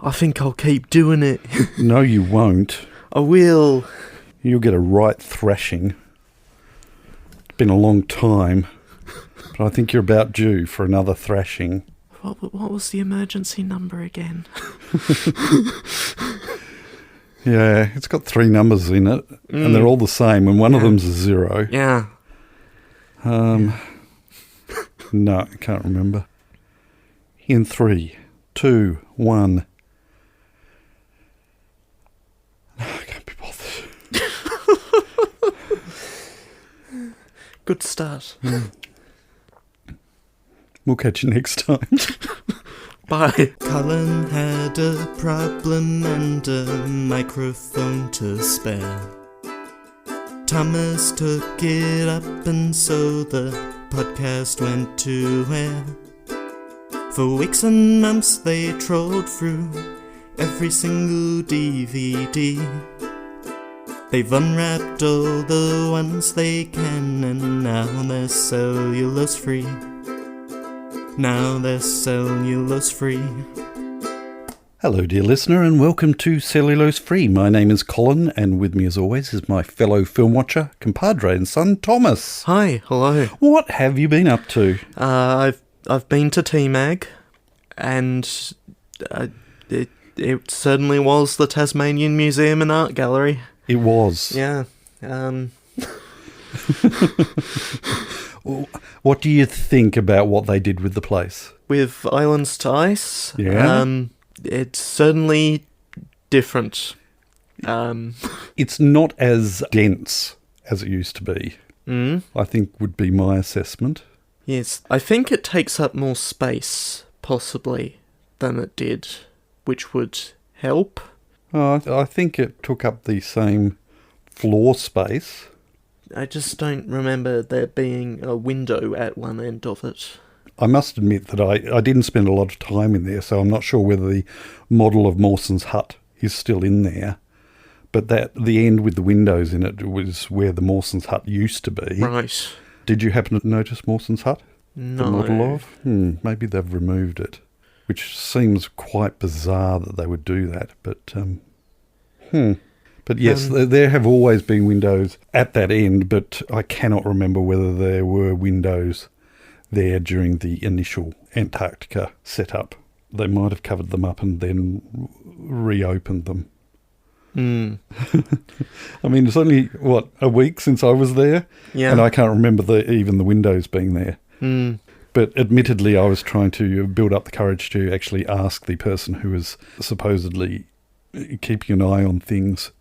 I think I'll keep doing it. No, you won't. I will. You'll get a right thrashing. It's been a long time, but I think you're about due for another thrashing. What was the emergency number again? Yeah, it's got 3 numbers in it, and they're all the same, and one of them's a 0. Yeah. No, I can't remember. In 3, 2, 1. No, I can't be bothered. Good start. We'll catch you next time. Bye. Colin had a problem and a microphone to spare. Thomas took it up and so the podcast went to air. For weeks and months they trawled through every single DVD. They've unwrapped all the ones they can and now they're cellulose free. Now they're cellulose free. Hello, dear listener, and welcome to Cellulose Free. My name is Colin, and with me as always is my fellow film watcher, compadre and son, Thomas. Hi, hello. What have you been up to? I've been to TMAG, and it certainly was the Tasmanian Museum and Art Gallery. It was. Yeah. What do you think about what they did with the place? With Islands to Ice, Yeah. It's certainly different. It's not as dense as it used to be, I think would be my assessment. Yes, I think it takes up more space, possibly, than it did, which would help. I think it took up the same floor space. I just don't remember there being a window at one end of it. I must admit that I didn't spend a lot of time in there, so I'm not sure whether the model of Mawson's hut is still in there. But that the end with the windows in it was where the Mawson's hut used to be. Right. Did you happen to notice Mawson's hut? No. The model of? Maybe they've removed it, which seems quite bizarre that they would do that. But yes, there have always been windows at that end, but I cannot remember whether there were windows there during the initial Antarctica setup. They might have covered them up and then reopened them. I mean, it's only, a week since I was there? Yeah. And I can't remember even the windows being there. But admittedly, I was trying to build up the courage to actually ask the person who was supposedly keeping an eye on things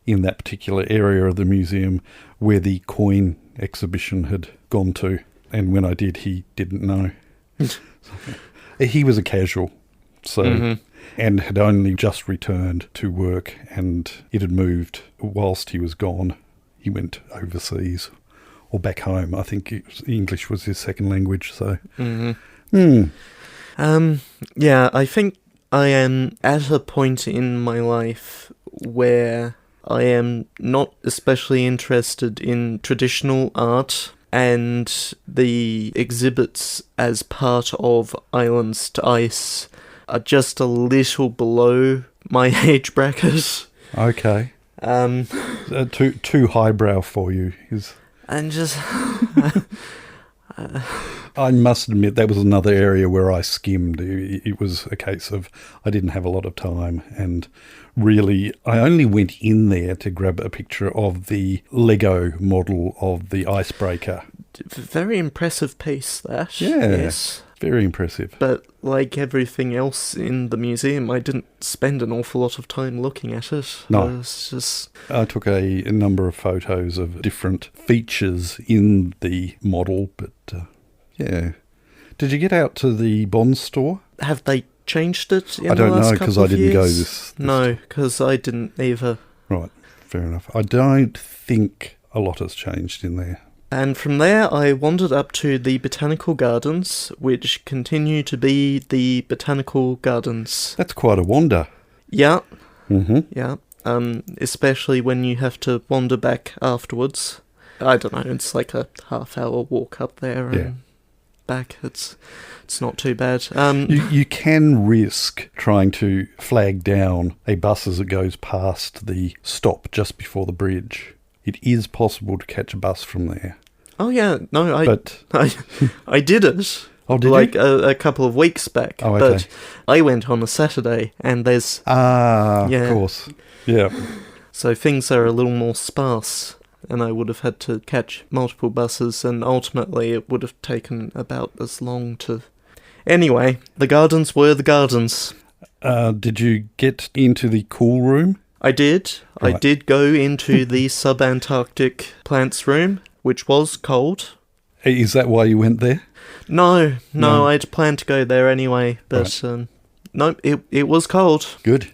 in that particular area of the museum where the coin exhibition had gone to. And when I did, he didn't know. He was a casual, so and had only just returned to work, and it had moved whilst he was gone. He went overseas or back home. I think English was his second language. So, yeah, I think I am at a point in my life where I am not especially interested in traditional art. And the exhibits as part of Islands to Ice are just a little below my age bracket. Okay. Too highbrow for you. And just... I must admit that was another area where I skimmed. It was a case of I didn't have a lot of time, and really I only went in there to grab a picture of the Lego model of the icebreaker. Very impressive piece, that. Yeah, yes. Very impressive. But like everything else in the museum, I didn't spend an awful lot of time looking at it. No. I took a number of photos of different features in the model, but yeah. Did you get out to the Bond store? Have they changed it in I don't the last know, because couple I of didn't go years? this No, because I didn't either. Right, fair enough. I don't think a lot has changed in there. And from there, I wandered up to the Botanical Gardens, which continue to be the Botanical Gardens. That's quite a wander. Yeah. Yeah. Especially when you have to wander back afterwards. I don't know, it's like a half-hour walk up there. And back. It's not too bad. You can risk trying to flag down a bus as it goes past the stop just before the bridge. It is possible to catch a bus from there. Oh yeah, no, But I did it. Oh, did like you? a couple of weeks back. Oh, okay. But I went on a Saturday, and there's of course, yeah. So things are a little more sparse, and I would have had to catch multiple buses, and ultimately it would have taken about as long to... Anyway, the gardens were the gardens. Did you get into the cool room? I did. Right. I did go into the subantarctic plants room, which was cold. Is that why you went there? No, I'd planned to go there anyway, but right. No, it was cold. Good.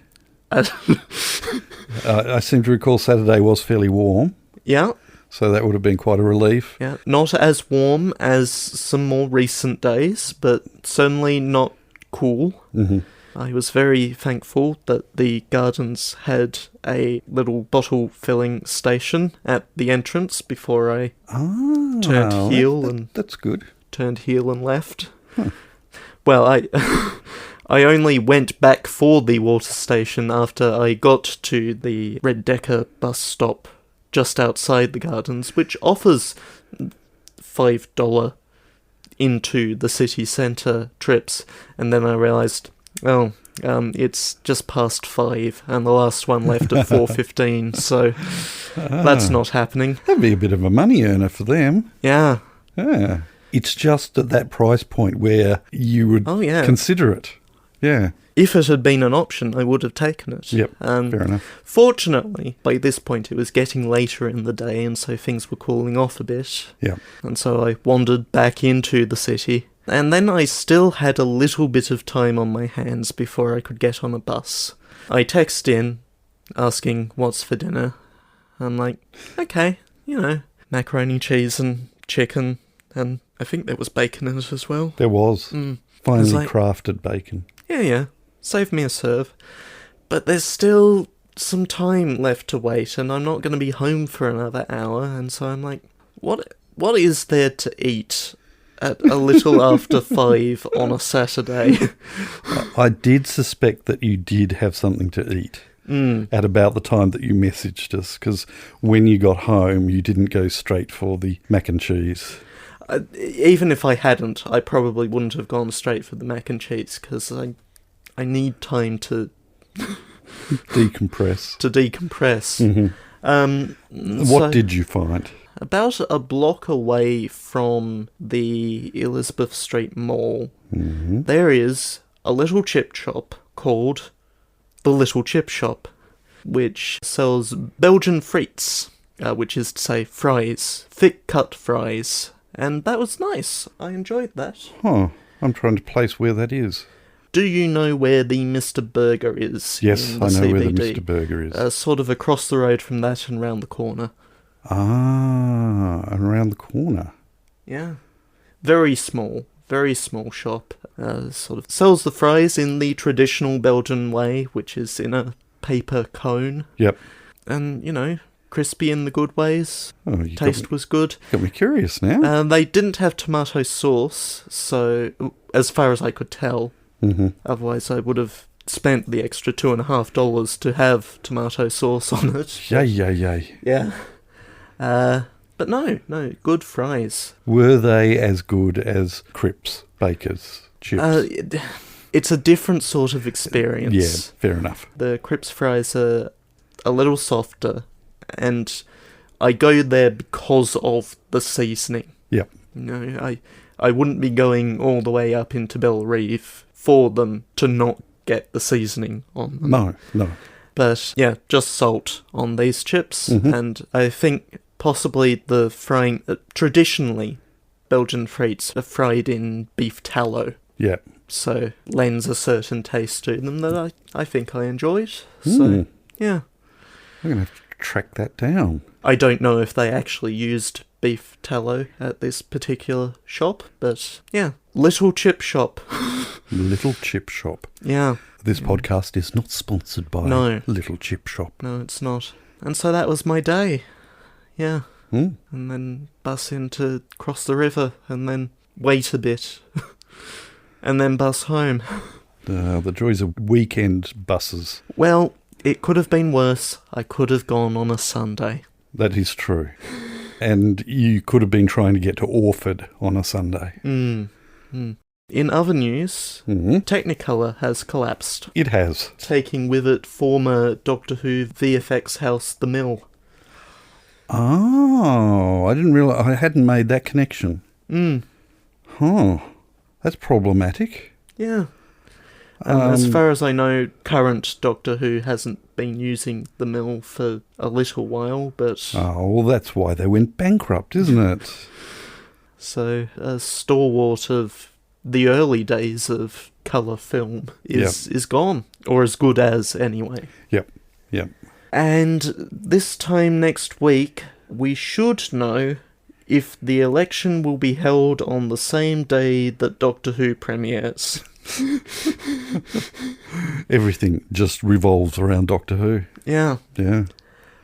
I seem to recall Saturday was fairly warm. Yeah. So that would have been quite a relief. Yeah, not as warm as some more recent days, but certainly not cool. Mm-hmm. I was very thankful that the gardens had a little bottle filling station at the entrance before I turned heel that's good. Turned heel and left. Huh. Well, I only went back for the water station after I got to the Red Decker bus stop just outside the gardens, which offers $5 into the city centre trips, and then I realised, it's just past 5, and the last one left at 4:15, so that's not happening. That'd be a bit of a money earner for them. Yeah. Yeah. It's just at that price point where you would consider it. Yeah. If it had been an option, I would have taken it. Yep, fair enough. Fortunately, by this point, it was getting later in the day, and so things were cooling off a bit. Yeah. And so I wandered back into the city. And then I still had a little bit of time on my hands before I could get on a bus. I text in, asking what's for dinner. I'm like, okay, macaroni, cheese and chicken, and I think there was bacon in it as well. There was. Finely crafted bacon. Yeah. Save me a serve. But there's still some time left to wait, and I'm not going to be home for another hour, and so I'm like, what is there to eat at a little after 5 on a Saturday? I did suspect that you did have something to eat at about the time that you messaged us, because when you got home, you didn't go straight for the mac and cheese. Even if I hadn't, I probably wouldn't have gone straight for the mac and cheese, because I need time to decompress. Mm-hmm. What did you find? About a block away from the Elizabeth Street Mall, there is a little chip shop called The Little Chip Shop, which sells Belgian frites, which is to say fries, thick-cut fries, and that was nice. I enjoyed that. Huh. I'm trying to place where that is. Do you know where the Mr. Burger is? Yes, I know CBD? where the Mr. Burger is. Sort of across the road from that and round the corner. Ah, and around the corner. Yeah. Very small shop. Sort of sells the fries in the traditional Belgian way, which is in a paper cone. Yep. And, crispy in the good ways. Oh, Taste was good. Got me curious now. They didn't have tomato sauce, so as far as I could tell. Mm-hmm. Otherwise, I would have spent the extra $2.50 to have tomato sauce on it. Yay. Yeah. But no, good fries. Were they as good as Cripps Baker's chips? It's a different sort of experience. Yeah, fair enough. The Cripps fries are a little softer, and I go there because of the seasoning. Yep. I wouldn't be going all the way up into Bellerive for them to not get the seasoning on them. No. But yeah, just salt on these chips, and I think possibly the frying... traditionally, Belgian frites are fried in beef tallow. Yeah. So lends a certain taste to them that I think I enjoyed. So, yeah. I'm going to have to track that down. I don't know if they actually used beef tallow at this particular shop, but yeah. Little Chip Shop. Little Chip Shop. Yeah. This podcast is not sponsored by Little Chip Shop. No, it's not. And so that was my day. Yeah. And then bus in to cross the river, and then wait a bit, and then bus home. The joys of weekend buses. Well, it could have been worse. I could have gone on a Sunday. That is true. And you could have been trying to get to Orford on a Sunday. In other news, Technicolor has collapsed. It has. Taking with it former Doctor Who VFX house, The Mill. Oh, I didn't realise. I hadn't made that connection. Huh. That's problematic. Yeah. As far as I know, current Doctor Who hasn't been using The Mill for a little while, but... Oh, well, that's why they went bankrupt, isn't it? So, a stalwart of the early days of colour film is gone. Or as good as, anyway. Yep. And this time next week, we should know if the election will be held on the same day that Doctor Who premieres. Everything just revolves around Doctor Who. Yeah. Yeah.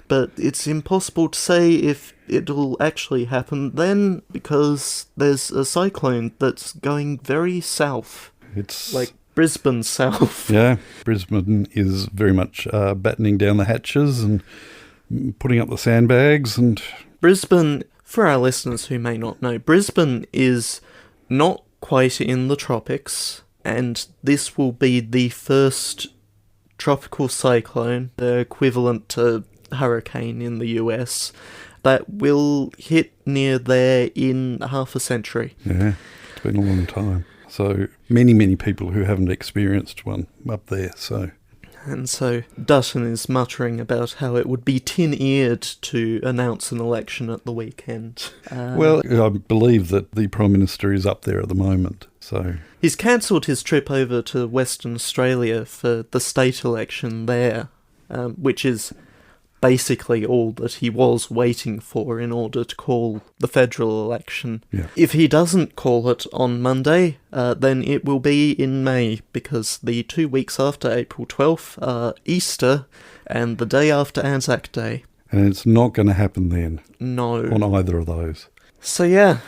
But it's impossible to say if it'll actually happen then, because there's a cyclone that's going very south. It's like Brisbane south. Yeah, Brisbane is very much battening down the hatches and putting up the sandbags. And Brisbane, for our listeners who may not know, Brisbane is not quite in the tropics, and this will be the first tropical cyclone, the equivalent to hurricane in the US, that will hit near there in half a century. Yeah, it's been a long time. So many people who haven't experienced one up there. And so Dutton is muttering about how it would be tin-eared to announce an election at the weekend. Well, I believe that the Prime Minister is up there at the moment. So he's cancelled his trip over to Western Australia for the state election there, which is basically all that he was waiting for in order to call the federal election. Yeah. If he doesn't call it on Monday, then it will be in May, because the 2 weeks after April 12th are Easter and the day after Anzac Day. And it's not going to happen then. No. On either of those. So yeah,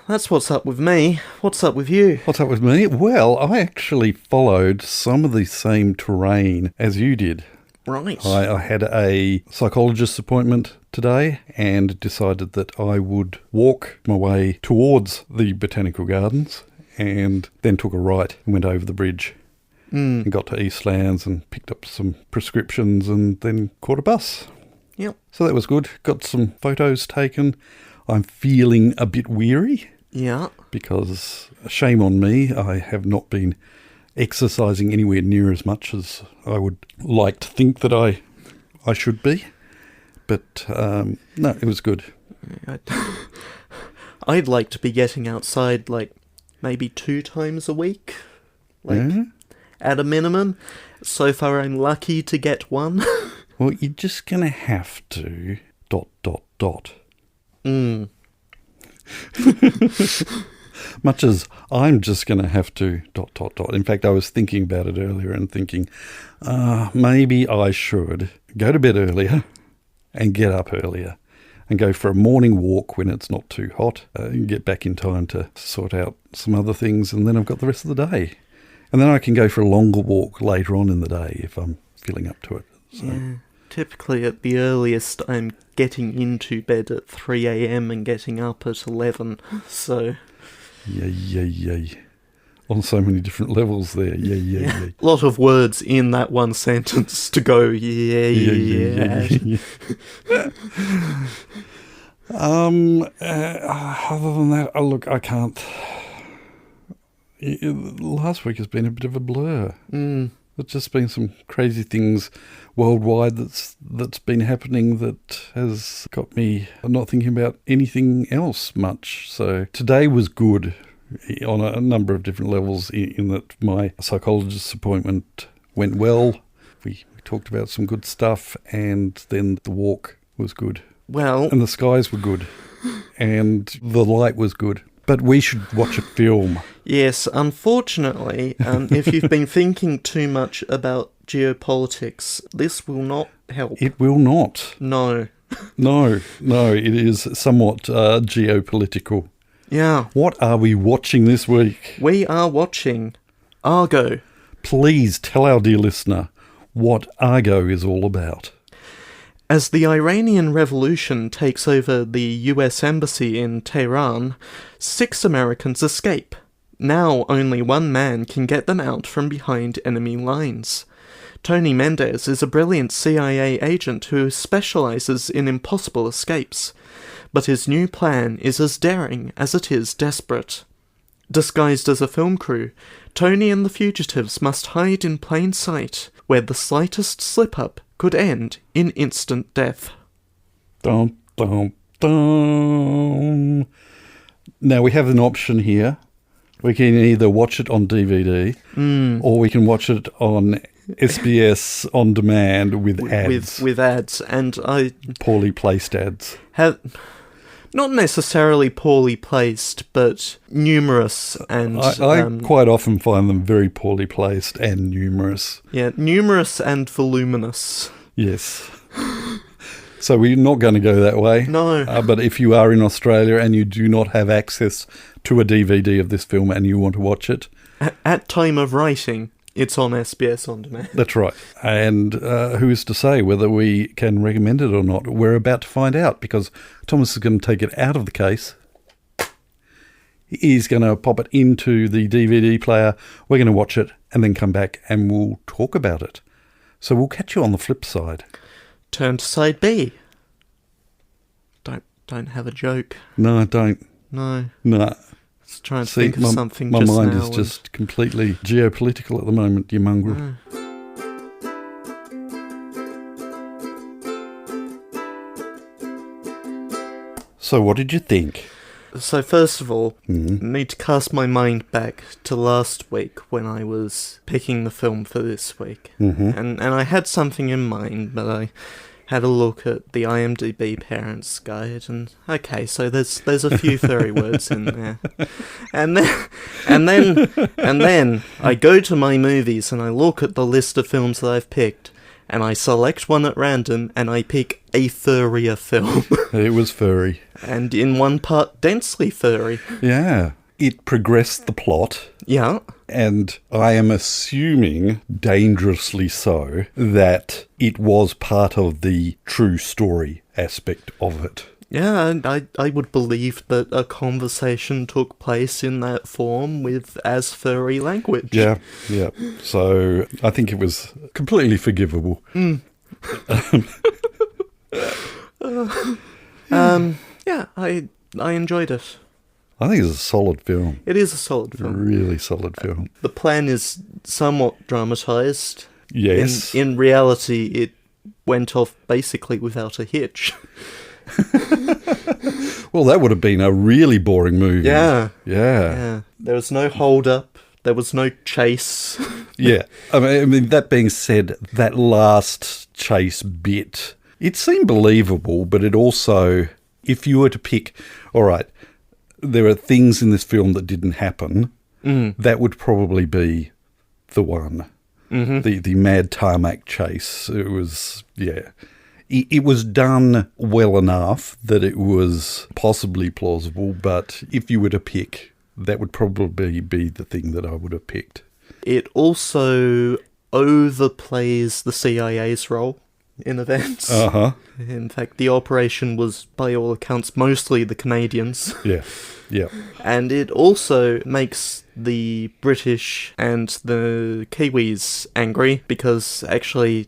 that's what's up with me. What's up with you? What's up with me? Well, I actually followed some of the same terrain as you did. Right. I had a psychologist's appointment today and decided that I would walk my way towards the botanical gardens and then took a right and went over the bridge and got to Eastlands and picked up some prescriptions and then caught a bus. Yep. So that was good. Got some photos taken. I'm feeling a bit weary. Yeah. Because shame on me, I have not been exercising anywhere near as much as I would like to think that I should be. But no, it was good. I'd like to be getting outside like maybe 2 times a week. At a minimum. So far I'm lucky to get one. Well, you're just going to have to ... Much as I'm just going to have to ... In fact, I was thinking about it earlier and thinking, maybe I should go to bed earlier and get up earlier and go for a morning walk when it's not too hot and get back in time to sort out some other things, and then I've got the rest of the day. And then I can go for a longer walk later on in the day if I'm feeling up to it. So. Yeah. Typically at the earliest I'm getting into bed at 3 a.m. and getting up at 11, so... Yay. On so many different levels there. Yay. A lot of words in that one sentence to go, yeah. Other than that, look, I can't... Last week has been a bit of a blur. There's just been some crazy things worldwide that's been happening that has got me not thinking about anything else much. So today was good on a number of different levels in that my psychologist's appointment went well. We talked about some good stuff, and then the walk was good. Well... And the skies were good. And the light was good. But we should watch a film. Yes, unfortunately, if you've been thinking too much about geopolitics, this will not help. It will not. No. No, it is somewhat geopolitical. Yeah. What are we watching this week? We are watching Argo. Please tell our dear listener what Argo is all about. As the Iranian Revolution takes over the US Embassy in Tehran, 6 Americans escape. Now only one man can get them out from behind enemy lines. Tony Mendez is a brilliant CIA agent who specializes in impossible escapes, but his new plan is as daring as it is desperate. Disguised as a film crew, Tony and the fugitives must hide in plain sight, where the slightest slip-up could end in instant death. Dum, dum, dum. Now we have an option here. We can either watch it on DVD or we can watch it on SBS on demand with ads. With ads, and I... Poorly placed ads. have... Not necessarily poorly placed, but numerous and... I quite often find them very poorly placed and numerous. Yeah, numerous and voluminous. Yes. So we're not going to go that way. No. But if you are in Australia and you do not have access to a DVD of this film and you want to watch it... At time of writing, it's on SBS On Demand. That's right. And who is to say whether we can recommend it or not? We're about to find out, because Thomas is going to take it out of the case. He's going to pop it into the DVD player. We're going to watch it and then come back and we'll talk about it. So we'll catch you on the flip side. Turn to side B. Don't have a joke. No, I don't. No. No. Let's try and think of something my just mind now is just completely geopolitical at the moment, you mongrel. No. So what did you think? So first of all, I need to cast my mind back to last week when I was picking the film for this week. And I had something in mind, but I had a look at the IMDb Parents Guide, and okay, so there's a few furry words in there. And then I go to my movies and I look at the list of films that I've picked, and I select one at random and I pick a furrier film. It was furry. And in one part, densely furry. Yeah. It progressed the plot. Yeah. And I am assuming, dangerously so, that it was part of the true story aspect of it. Yeah, and I would believe that a conversation took place in that form with as furry language. Yeah. So I think it was completely forgivable. Yeah, I enjoyed it. I think it's a solid film. It is a solid film. Really solid film. The plan is somewhat dramatised. Yes. In reality, it went off basically without a hitch. Well, that would have been a really boring movie. Yeah. Yeah. There was no hold-up. There was no chase. Yeah. I mean, that being said, that last chase bit, it seemed believable, but it also, if you were to pick, all right, there are things in this film that didn't happen, that would probably be the one. The mad tarmac chase. It was, yeah. It was done well enough that it was possibly plausible, but if you were to pick, that would probably be the thing that I would have picked. It also overplays the CIA's role in events. In fact, the operation was, by all accounts, mostly the Canadians. Yeah. And it also makes the British and the Kiwis angry, because actually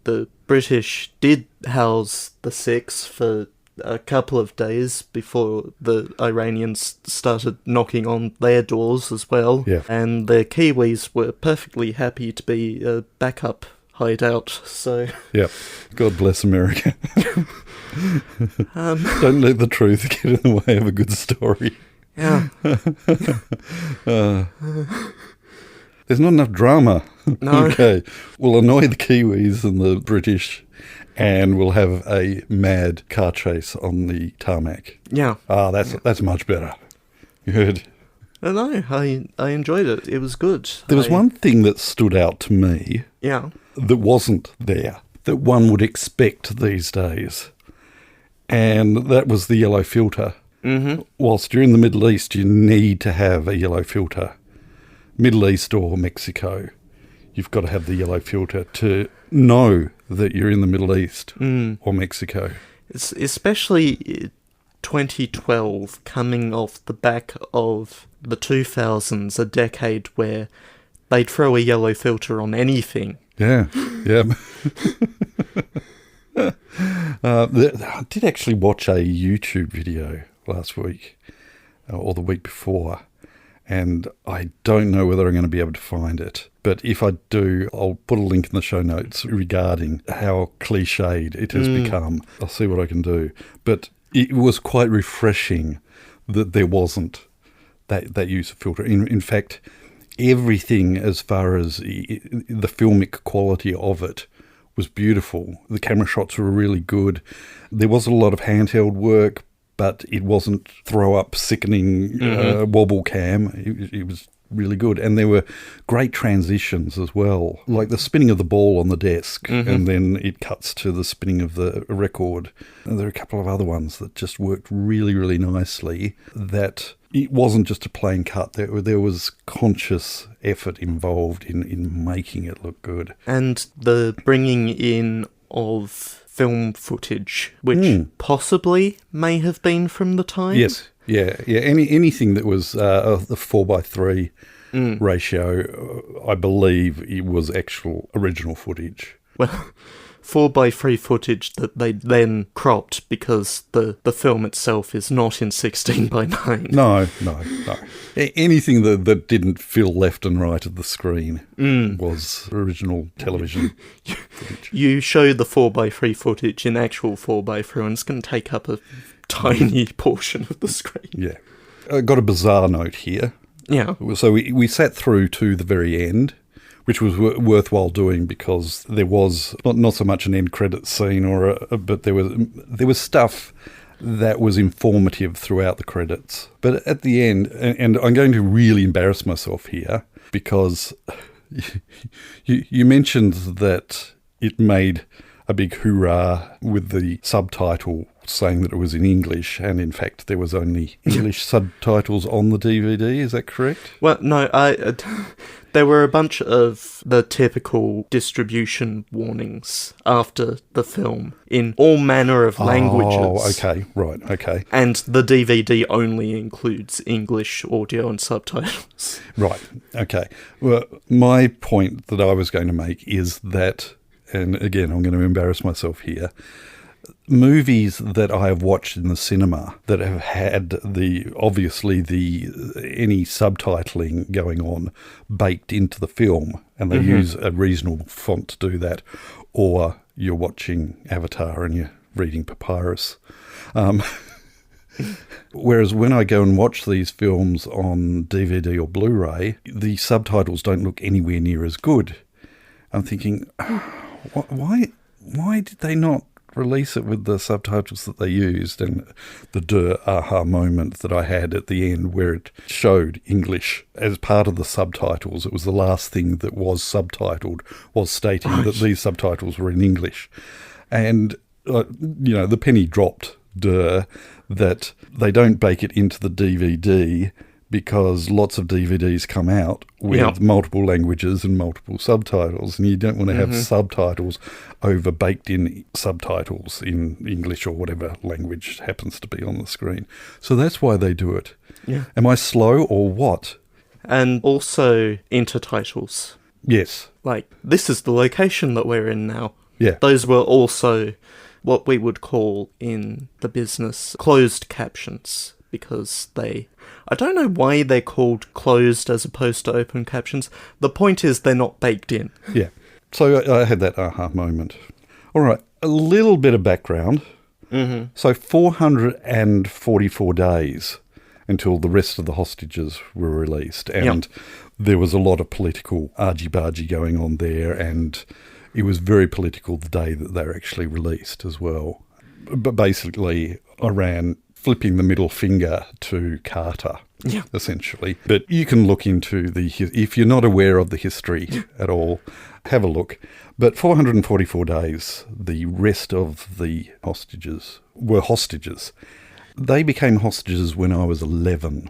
the British did house the 6 for a couple of days before the Iranians started knocking on their doors as well. Yeah. And the Kiwis were perfectly happy to be a backup hideout, so... Yeah. God bless America. Don't let the truth get in the way of a good story. Yeah. There's not enough drama. No. Okay. We'll annoy the Kiwis and the British, and we'll have a mad car chase on the tarmac. Yeah. That's much better. Good. No, I enjoyed it. It was good. There was one thing that stood out to me. Yeah. That wasn't there, that one would expect these days. And that was the yellow filter. Whilst you're in the Middle East, you need to have a yellow filter. Middle East or Mexico, you've got to have the yellow filter to know that you're in the Middle East or Mexico. It's especially 2012, coming off the back of the 2000s, a decade where they'd throw a yellow filter on anything. Yeah. I did actually watch a YouTube video last week or the week before, and I don't know whether I'm going to be able to find it. But if I do, I'll put a link in the show notes regarding how cliched it has become. I'll see what I can do. But it was quite refreshing that there wasn't that use of filter. In fact, everything as far as the filmic quality of it was beautiful. The camera shots were really good. There was a lot of handheld work, but it wasn't throw-up, sickening wobble cam. It was really good. And there were great transitions as well, like the spinning of the ball on the desk, and then it cuts to the spinning of the record. And there are a couple of other ones that just worked really, really nicely, that it wasn't just a plain cut. There was conscious effort involved in making it look good. And the bringing in of film footage, which possibly may have been from the time. Yes, yeah. Anything that was the 4:3 ratio, I believe it was actual original footage. Well, 4:3 footage that they then cropped because the film itself is not in 16:9. No. Anything that didn't fill left and right of the screen was original television footage. You show the 4:3 footage in actual 4:3 and it's going to take up a tiny portion of the screen. Yeah. I got a bizarre note here. Yeah. So we sat through to the very end, which was worthwhile doing because there was not so much an end credit scene, but there was stuff that was informative throughout the credits. But at the end, and I'm going to really embarrass myself here because you mentioned that it made a big hoorah with the subtitle saying that it was in English, and in fact there was only English subtitles on the DVD, is that correct? Well, no, there were a bunch of the typical distribution warnings after the film in all manner of languages. Oh, okay, right, okay. And the DVD only includes English audio and subtitles. Right, okay. Well, my point that I was going to make is that, and again, I'm going to embarrass myself here, movies that I have watched in the cinema that have had any subtitling going on baked into the film, and they use a reasonable font to do that, or you're watching Avatar and you're reading Papyrus. Whereas when I go and watch these films on DVD or Blu-ray, the subtitles don't look anywhere near as good. I'm thinking, why did they not release it with the subtitles that they used? And the aha moment that I had at the end where it showed English as part of the subtitles. It was the last thing that was subtitled, was stating that these subtitles were in English. And, the penny dropped, that they don't bake it into the DVD because lots of DVDs come out with multiple languages and multiple subtitles, and you don't want to have subtitles over baked in subtitles in English or whatever language happens to be on the screen. So that's why they do it. Yeah. Am I slow or what? And also intertitles. Yes. Like, this is the location that we're in now. Yeah. Those were also what we would call in the business closed captions, because I don't know why they're called closed as opposed to open captions. The point is they're not baked in. Yeah. So I had that aha moment. All right, a little bit of background. So 444 days until the rest of the hostages were released, and there was a lot of political argy-bargy going on there, and it was very political the day that they were actually released as well. But basically, Iran flipping the middle finger to Carter, essentially. But you can look into if you're not aware of the history at all, have a look. But 444 days, the rest of the hostages were hostages. They became hostages when I was 11.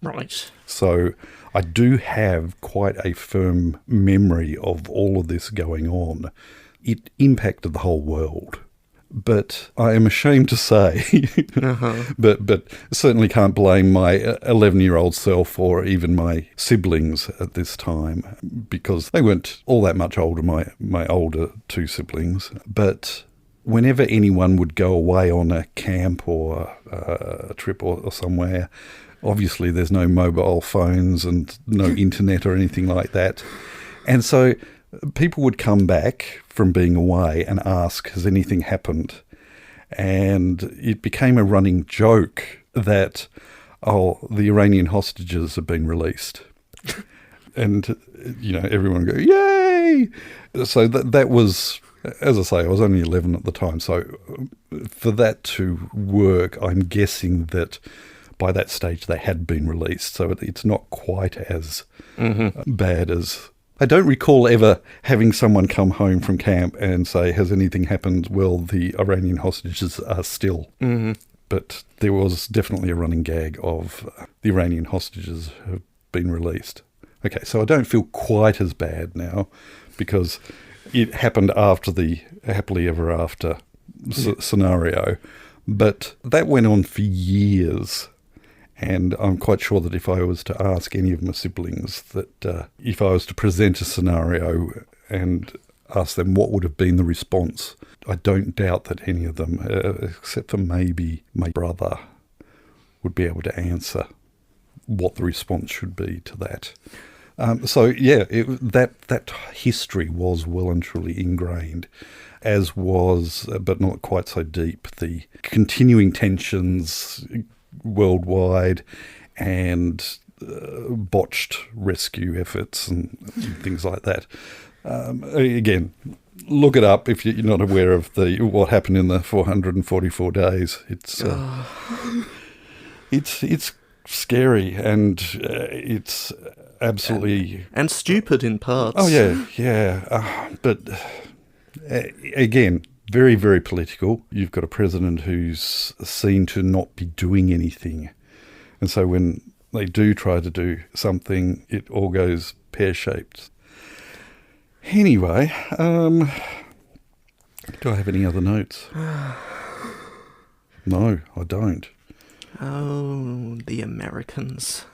Right. So I do have quite a firm memory of all of this going on. It impacted the whole world. But I am ashamed to say, but certainly can't blame my 11-year-old self or even my siblings at this time, because they weren't all that much older, my older two siblings. But whenever anyone would go away on a camp or a trip or somewhere, obviously there's no mobile phones and no internet or anything like that. And so people would come back from being away and ask, has anything happened? And it became a running joke that, the Iranian hostages have been released. And, everyone would go, yay! So that was, as I say, I was only 11 at the time. So for that to work, I'm guessing that by that stage they had been released. So it's not quite as bad as... I don't recall ever having someone come home from camp and say, has anything happened? Well, the Iranian hostages are still. But there was definitely a running gag of the Iranian hostages have been released. Okay, so I don't feel quite as bad now because it happened after the happily ever after scenario. But that went on for years. And I'm quite sure that if I was to ask any of my siblings that if I was to present a scenario and ask them what would have been the response, I don't doubt that any of them, except for maybe my brother, would be able to answer what the response should be to that. That history was well and truly ingrained, as was, but not quite so deep, the continuing tensions worldwide and botched rescue efforts and things like that. Again, look it up if you're not aware of what happened in the 444 days. It's scary and it's absolutely and stupid in parts. Oh yeah. But again, very, very political. You've got a president who's seen to not be doing anything. And so when they do try to do something, it all goes pear-shaped. Anyway, do I have any other notes? No, I don't. Oh, the Americans.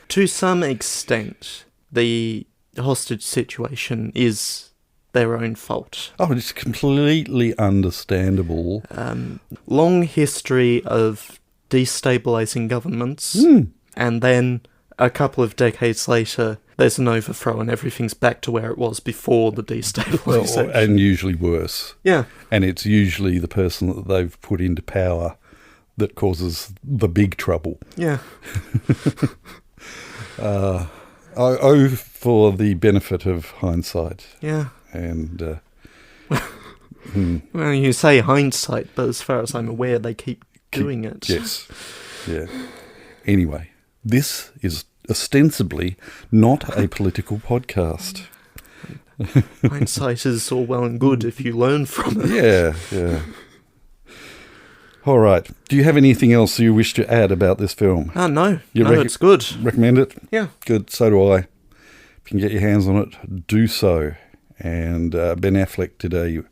To some extent, the hostage situation is their own fault. Oh, it's completely understandable. Long history of destabilising governments, and then a couple of decades later, there's an overthrow and everything's back to where it was before the destabilisation. Well, and usually worse. Yeah. And it's usually the person that they've put into power that causes the big trouble. Yeah. For the benefit of hindsight. Yeah. And well, you say hindsight, but as far as I'm aware, they keep doing it. Yes. Yeah. Anyway, this is ostensibly not a political podcast. Hindsight is all well and good if you learn from it. Yeah. All right. Do you have anything else you wish to add about this film? No. It's good. Recommend it? Yeah. Good. So do I. If you can get your hands on it, do so. And Ben Affleck did a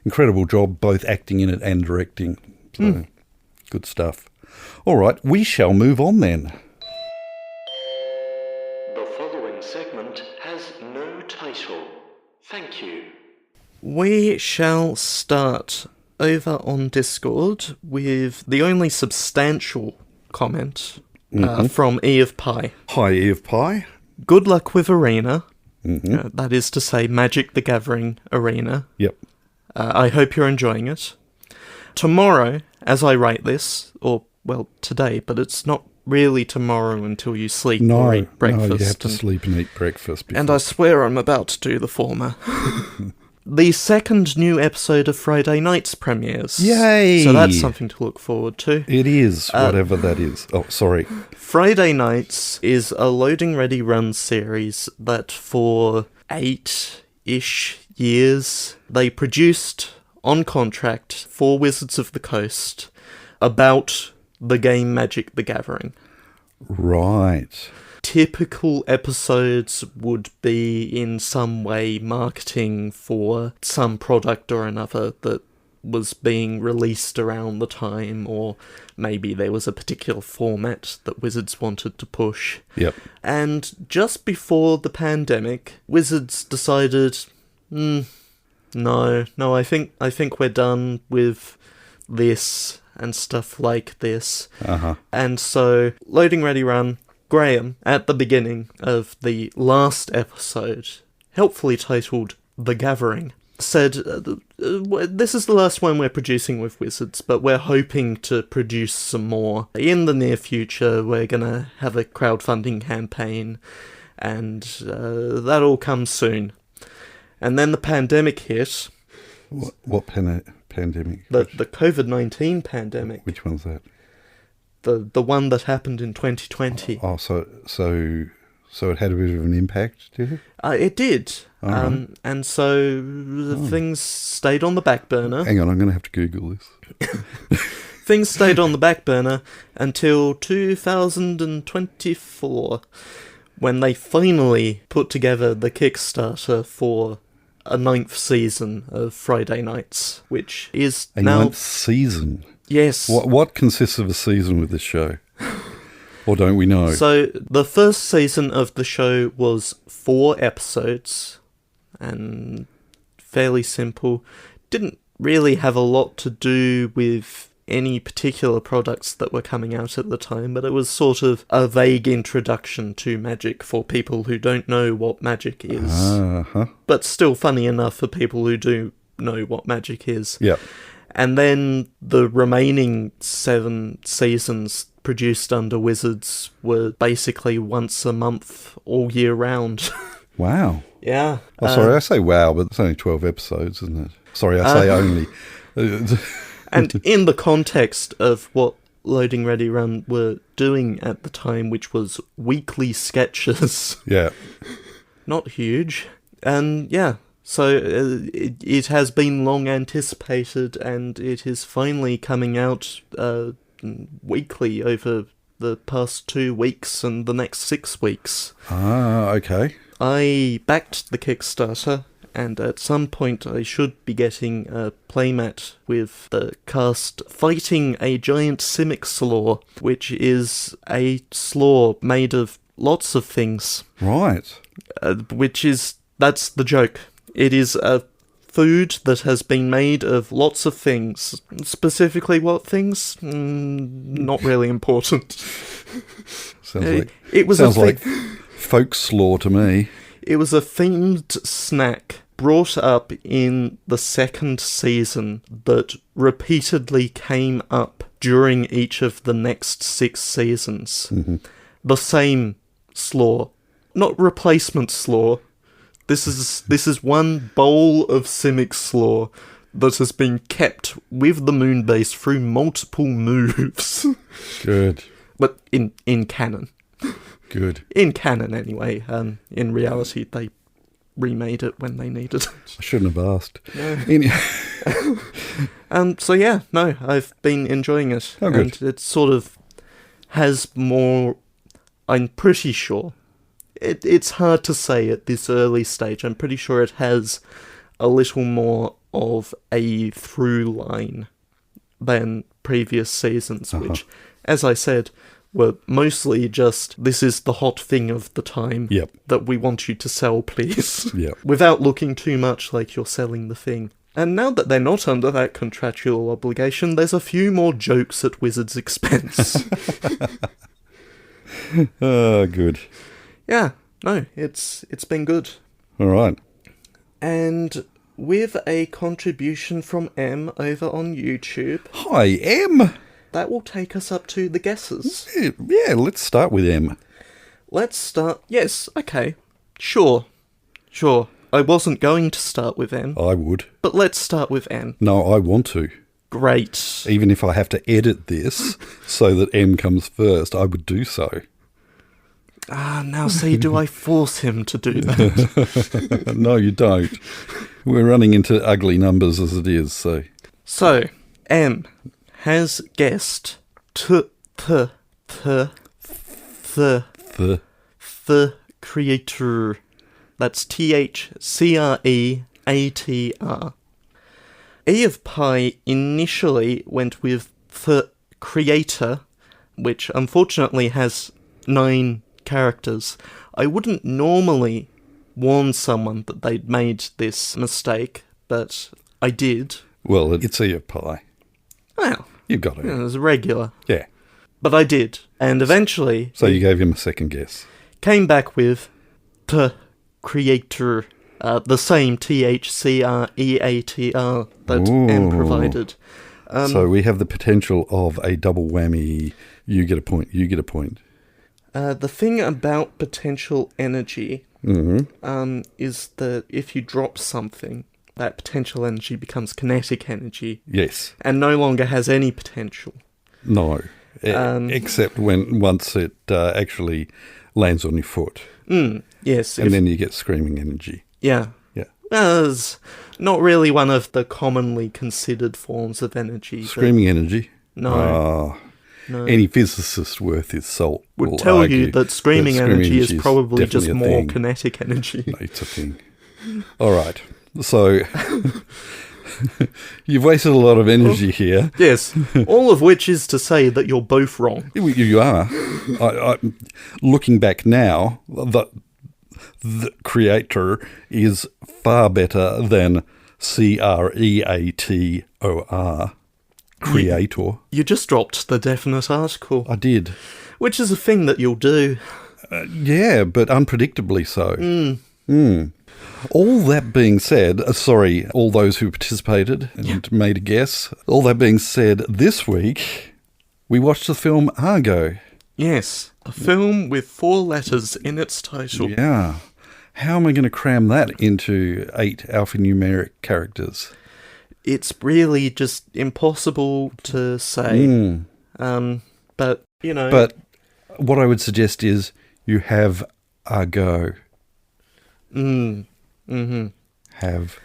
incredible job both acting in it and directing. So good stuff. All right. We shall move on then. The following segment has no title. Thank you. We shall start over on Discord with the only substantial comment from E of Pi. Hi, E of Pi. Good luck with Arena. That is to say, Magic the Gathering Arena. Yep. I hope you're enjoying it. Tomorrow, as I write this, or, well, today, but it's not really tomorrow until you sleep or eat breakfast. No, you have to sleep and eat breakfast before. And I swear I'm about to do the former. The second new episode of Friday Night's premieres. Yay! So that's something to look forward to. It is, whatever that is. Oh, sorry. Friday Nights is a loading ready run series that for 8-ish years they produced on contract for Wizards of the Coast about the game Magic the Gathering. Right. Typical episodes would be in some way marketing for some product or another that was being released around the time, or maybe there was a particular format that Wizards wanted to push. Yep. And just before the pandemic, Wizards decided, no, I think we're done with this and stuff like this. Uh-huh. And so, Loading Ready Run, Graham, at the beginning of the last episode, helpfully titled The Gathering, said, this is the last one we're producing with Wizards, but we're hoping to produce some more. In the near future, we're going to have a crowdfunding campaign, and that'll come soon. And then the pandemic hit. What pandemic? The COVID-19 pandemic. Which one's that? The one that happened in 2020. Oh, so it had a bit of an impact, did it? It did. Right. And so things stayed on the back burner. Hang on, I'm going to have to Google this. Things stayed on the back burner until 2024, when they finally put together the Kickstarter for a 9th season of Friday Nights, which is A now... 9th season? Yes. What consists of a season with this show? Or don't we know? So, the first season of the show was 4 episodes, and fairly simple. Didn't really have a lot to do with any particular products that were coming out at the time, but it was sort of a vague introduction to Magic for people who don't know what Magic is. Uh-huh. But still funny enough for people who do know what Magic is. Yep. And then the remaining 7 seasons produced under Wizards were basically once a month, all year round. Wow. Yeah. Oh, sorry, I say wow, but it's only 12 episodes, isn't it? Sorry, I say only. And in the context of what Loading Ready Run were doing at the time, which was weekly sketches. Yeah. Not huge. And yeah, so it has been long anticipated, and it is finally coming out weekly over the past 2 weeks and the next 6 weeks. Ah, okay. I backed the Kickstarter, and at some point I should be getting a playmat with the cast fighting a giant Simic slaw, which is a slaw made of lots of things. Right. That's the joke. It is a food that has been made of lots of things. Specifically what things? Not really important. Sounds like folk slaw to me. It was a themed snack brought up in the 2nd season that repeatedly came up during each of the next 6 seasons. Mm-hmm. The same slaw. Not replacement slaw. This is one bowl of Simic slaw that has been kept with the Moonbase through multiple moves. Good. But in canon. Good. In canon, anyway. In reality, they remade it when they needed it. I shouldn't have asked. No. So yeah, no, I've been enjoying it. Oh, good. And it sort of has more... I'm pretty sure... It's hard to say at this early stage. I'm pretty sure it has a little more of a through line than previous seasons, which, as I said, were mostly just, this is the hot thing of the time that we want you to sell, please. Without looking too much like you're selling the thing. And now that they're not under that contractual obligation, there's a few more jokes at Wizards' expense. Good. Yeah, no, it's been good. All right. And with a contribution from M over on YouTube. Hi, M! That will take us up to the guesses. Yeah, let's start with M. Let's start... Yes, okay. Sure. I wasn't going to start with M. I would. But let's start with M. No, I want to. Great. Even if I have to edit this so that M comes first, I would do so. Now see, do I force him to do that? No, you don't. We're running into ugly numbers as it is, so... So, M has guessed The creator. That's THCREATR. E of Pi initially went with the creator, which unfortunately has 9 characters. I wouldn't normally warn someone that they'd made this mistake, but I did. Well, it's E of Pi. Well, You've got it. it was regular. Yeah. But I did. And eventually... So you gave him a second guess. Came back with the creator, the same THCREATR that M provided. So we have the potential of a double whammy. You get a point, you get a point. The thing about potential energy is that if you drop something, that potential energy becomes kinetic energy. Yes. And no longer has any potential. No. Except once it actually lands on your foot. Yes. And then you get screaming energy. Yeah. Yeah. It's not really one of the commonly considered forms of energy. Screaming energy? No. No. Any physicist worth his salt would tell you that screaming energy is probably just more thing. Kinetic energy. No, it's a thing. All right. So you've wasted a lot of energy here. Yes. All of which is to say that you're both wrong. You are. Looking back now, the creator is far better than CREATOR. Creator. You just dropped the definite article. I did. Which is a thing that you'll do. Yeah, but unpredictably so. All that being said, sorry, all those who participated and made a guess, all that being said, this week we watched the film Argo. Yes, a film with 4 letters in its title. Yeah. How am I going to cram that into 8 alphanumeric characters? It's really just impossible to say. But, you know... But what I would suggest is you have Argo. Have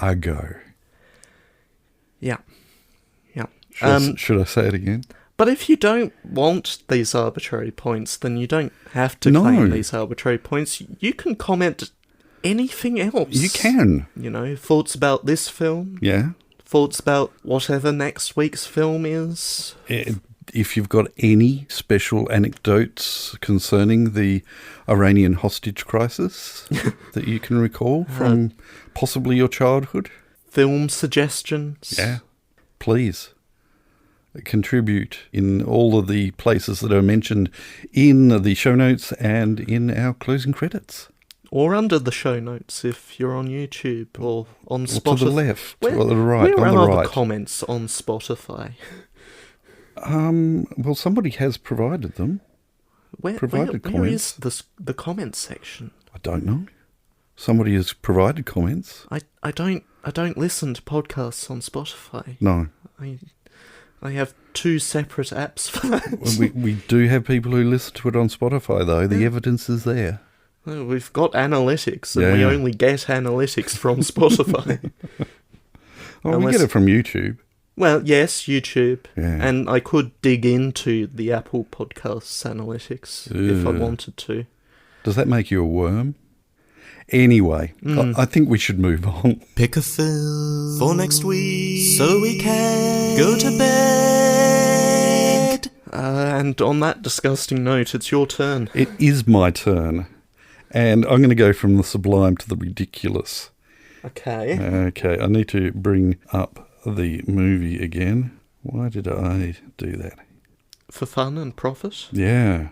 Argo. Yeah. Should I say it again? But if you don't want these arbitrary points, then you don't have to claim these arbitrary points. You can comment anything else. You can. You know, thoughts about this film. Yeah. Thoughts about whatever next week's film is. If you've got any special anecdotes concerning the Iranian hostage crisis that you can recall from possibly your childhood. Film suggestions. Yeah, please contribute in all of the places that are mentioned in the show notes and in our closing credits. Or under the show notes if you're on YouTube or on Spotify. Or to the left, or the right, where on the are right. The comments on Spotify? Well, somebody has provided them. Where is the comments section? I don't know. Somebody has provided comments. I don't listen to podcasts on Spotify. No. I have 2 separate apps for that. We do have people who listen to it on Spotify, though. The evidence is there. Well, we've got analytics, and we only get analytics from Spotify. We get it from YouTube. Well, yes, YouTube. Yeah. And I could dig into the Apple Podcasts analytics if I wanted to. Does that make you a worm? Anyway, I think we should move on. Pick a film for next week so we can go to bed. And on that disgusting note, it's your turn. It is my turn. And I'm going to go from the sublime to the ridiculous. Okay. Okay, I need to bring up the movie again. Why did I do that? For fun and profit? Yeah.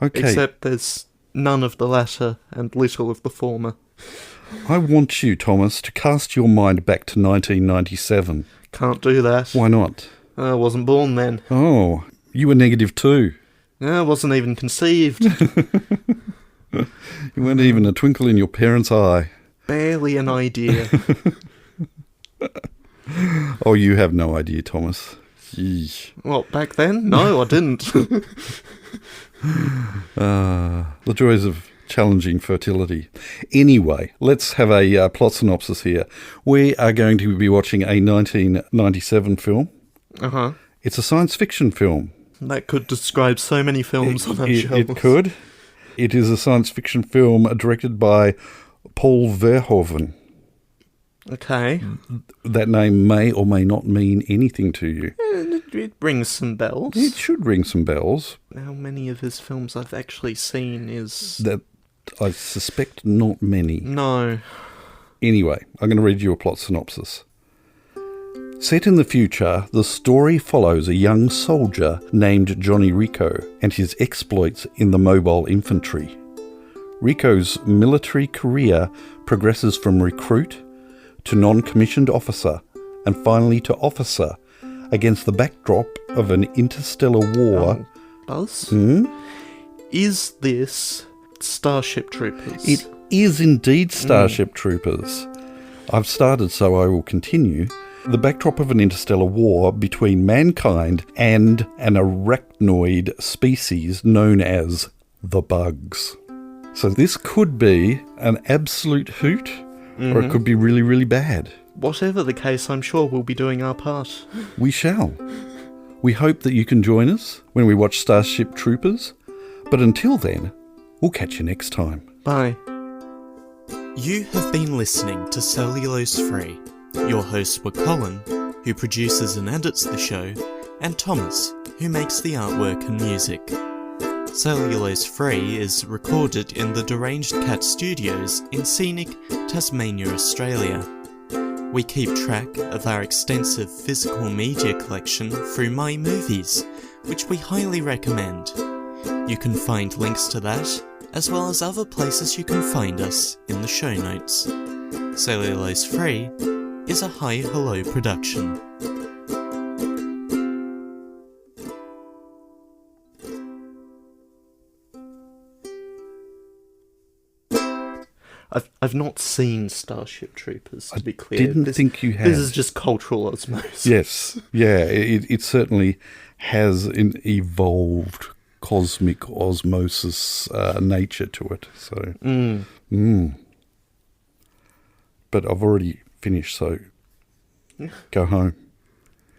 Okay. Except there's none of the latter and little of the former. I want you, Thomas, to cast your mind back to 1997. Can't do that. Why not? I wasn't born then. Oh, you were -2. I wasn't even conceived. You weren't even a twinkle in your parents' eye. Barely an idea. Oh, you have no idea, Thomas. Yeesh. What, back then? No, I didn't. The joys of challenging fertility. Anyway, let's have a plot synopsis here. We are going to be watching a 1997 film. Uh-huh. It's a science fiction film. That could describe so many films on our shelves. It could. It is a science fiction film directed by Paul Verhoeven. Okay. That name may or may not mean anything to you. It rings some bells. It should ring some bells. How many of his films I've actually seen is... That I suspect not many. No. Anyway, I'm going to read you a plot synopsis. Set in the future, the story follows a young soldier named Johnny Rico and his exploits in the mobile infantry. Rico's military career progresses from recruit to non-commissioned officer and finally to officer against the backdrop of an interstellar war. Buzz? Is this Starship Troopers? It is indeed Starship Troopers. I've started, so I will continue. The backdrop of an interstellar war between mankind and an arachnoid species known as the bugs. So this could be an absolute hoot, or it could be really, really bad. Whatever the case, I'm sure we'll be doing our part. We shall. We hope that you can join us when we watch Starship Troopers, but until then, we'll catch you next time. Bye. You have been listening to Cellulose Free. Your hosts were Colin, who produces and edits the show, and Thomas, who makes the artwork and music. Cellulose Free is recorded in the Deranged Cat Studios in scenic Tasmania, Australia. We keep track of our extensive physical media collection through My Movies, which we highly recommend. You can find links to that, as well as other places you can find us, in the show notes. Cellulose Free is a Hi Hello production. I've not seen Starship Troopers, to be clear. Didn't think you had. This is just cultural osmosis. Yes, yeah, it certainly has an evolved cosmic osmosis nature to it. So, But I've already finished, so go home.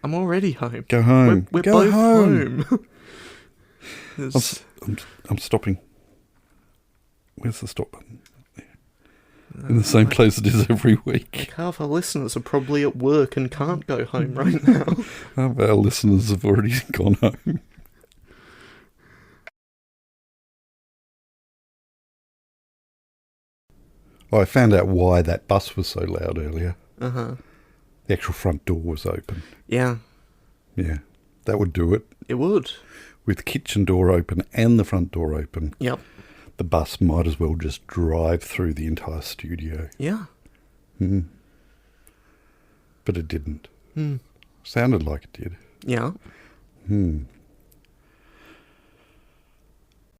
I'm already home. Go home. We're go both home. home. I'm stopping. Where's the stop button? In the same place it is every week. Half our listeners are probably at work and can't go home right now. Half our listeners have already gone home. I found out why that bus was so loud earlier. Uh-huh. The actual front door was open. Yeah. Yeah, that would do it. It would. With the kitchen door open and the front door open. Yep. The bus might as well just drive through the entire studio. Yeah. But it didn't. Sounded like it did. Yeah.